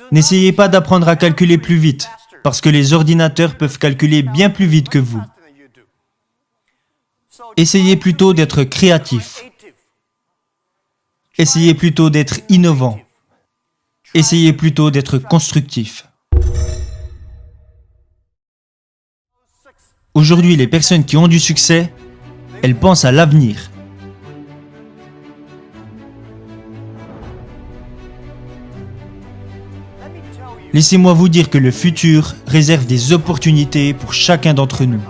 N'essayez pas d'apprendre à calculer plus vite, parce que les ordinateurs peuvent calculer bien plus vite que vous. Essayez plutôt d'être créatif. Essayez plutôt d'être innovant. Essayez plutôt d'être constructif. Aujourd'hui, les personnes qui ont du succès, elles pensent à l'avenir. Laissez-moi vous dire que le futur réserve des opportunités pour chacun d'entre nous.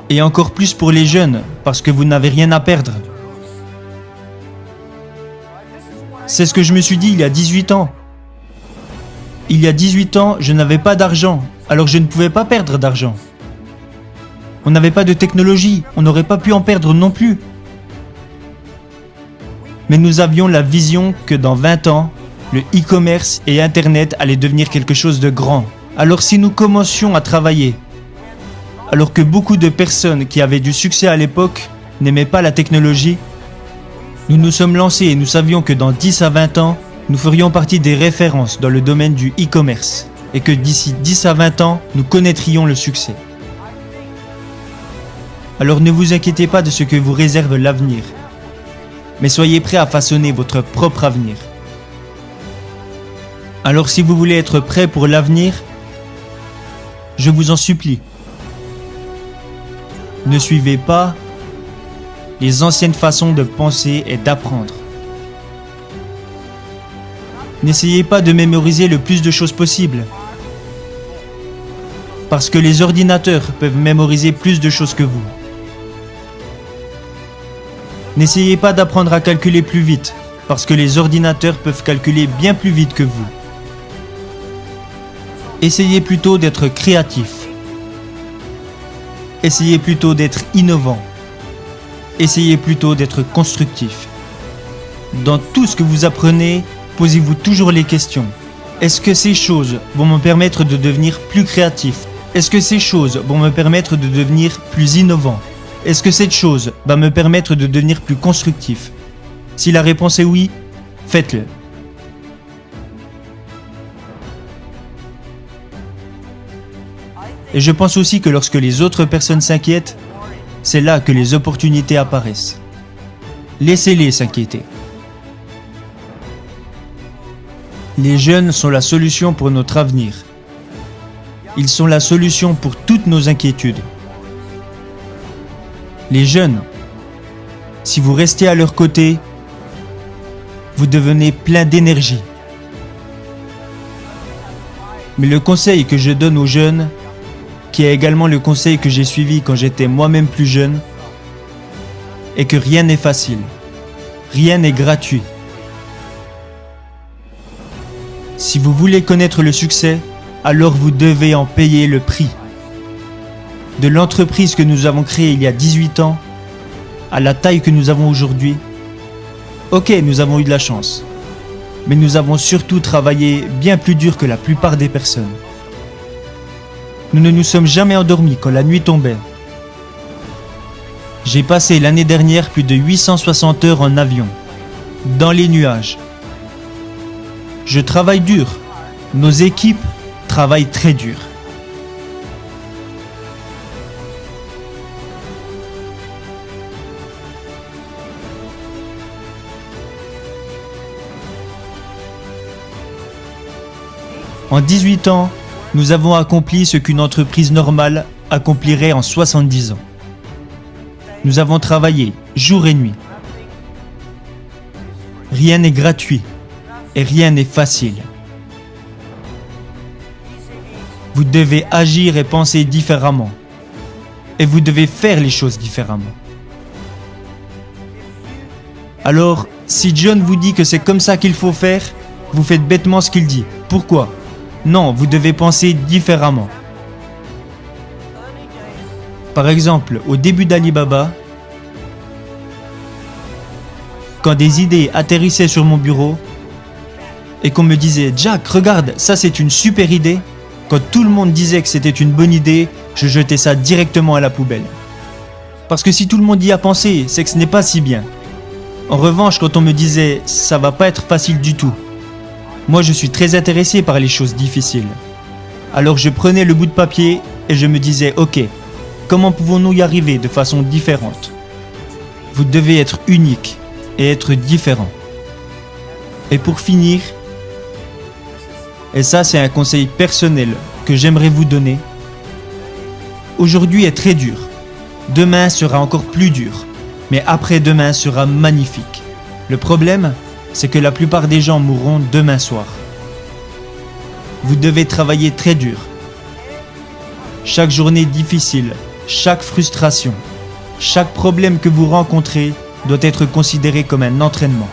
Et encore plus pour les jeunes, parce que vous n'avez rien à perdre. C'est ce que je me suis dit il y a 18 ans. Il y a 18 ans, je n'avais pas d'argent, alors je ne pouvais pas perdre d'argent. On n'avait pas de technologie, on n'aurait pas pu en perdre non plus. Mais nous avions la vision que dans 20 ans, le e-commerce et Internet allaient devenir quelque chose de grand. Alors si nous commencions à travailler, alors que beaucoup de personnes qui avaient du succès à l'époque n'aimaient pas la technologie, nous nous sommes lancés et nous savions que dans 10 à 20 ans, nous ferions partie des références dans le domaine du e-commerce et que d'ici 10 à 20 ans, nous connaîtrions le succès. Alors ne vous inquiétez pas de ce que vous réserve l'avenir, mais soyez prêts à façonner votre propre avenir. Alors si vous voulez être prêt pour l'avenir, je vous en supplie, ne suivez pas les anciennes façons de penser et d'apprendre. N'essayez pas de mémoriser le plus de choses possible, parce que les ordinateurs peuvent mémoriser plus de choses que vous. N'essayez pas d'apprendre à calculer plus vite, parce que les ordinateurs peuvent calculer bien plus vite que vous. Essayez plutôt d'être créatif. Essayez plutôt d'être innovant. Essayez plutôt d'être constructif. Dans tout ce que vous apprenez, posez-vous toujours les questions. Est-ce que ces choses vont me permettre de devenir plus créatif? Est-ce que ces choses vont me permettre de devenir plus innovant? Est-ce que cette chose va me permettre de devenir plus constructif? Si la réponse est oui, faites-le. Et je pense aussi que lorsque les autres personnes s'inquiètent, c'est là que les opportunités apparaissent. Laissez-les s'inquiéter. Les jeunes sont la solution pour notre avenir. Ils sont la solution pour toutes nos inquiétudes. Les jeunes, si vous restez à leur côté, vous devenez plein d'énergie. Mais le conseil que je donne aux jeunes, qui est également le conseil que j'ai suivi quand j'étais moi-même plus jeune, est que rien n'est facile, rien n'est gratuit. Si vous voulez connaître le succès, alors vous devez en payer le prix. De l'entreprise que nous avons créée il y a 18 ans, à la taille que nous avons aujourd'hui, ok, nous avons eu de la chance, mais nous avons surtout travaillé bien plus dur que la plupart des personnes. Nous ne nous sommes jamais endormis quand la nuit tombait. J'ai passé l'année dernière plus de 860 heures en avion, dans les nuages. Je travaille dur. Nos équipes travaillent très dur. En 18 ans, nous avons accompli ce qu'une entreprise normale accomplirait en 70 ans. Nous avons travaillé jour et nuit. Rien n'est gratuit et rien n'est facile. Vous devez agir et penser différemment. Et vous devez faire les choses différemment. Alors, si John vous dit que c'est comme ça qu'il faut faire, vous faites bêtement ce qu'il dit. Pourquoi ? Non, vous devez penser différemment. Par exemple, au début d'Alibaba, quand des idées atterrissaient sur mon bureau et qu'on me disait « Jack, regarde, ça c'est une super idée », quand tout le monde disait que c'était une bonne idée, je jetais ça directement à la poubelle. Parce que si tout le monde y a pensé, c'est que ce n'est pas si bien. En revanche, quand on me disait « ça va pas être facile du tout », Moi, je suis très intéressé par les choses difficiles. Alors je prenais le bout de papier et je me disais, ok, comment pouvons-nous y arriver de façon différente? Vous devez être unique et être différent. Et pour finir, et ça c'est un conseil personnel que j'aimerais vous donner, aujourd'hui est très dur, demain sera encore plus dur, mais après-demain sera magnifique. Le problème, c'est que la plupart des gens mourront demain soir. Vous devez travailler très dur. Chaque journée difficile, chaque frustration, chaque problème que vous rencontrez doit être considéré comme un entraînement.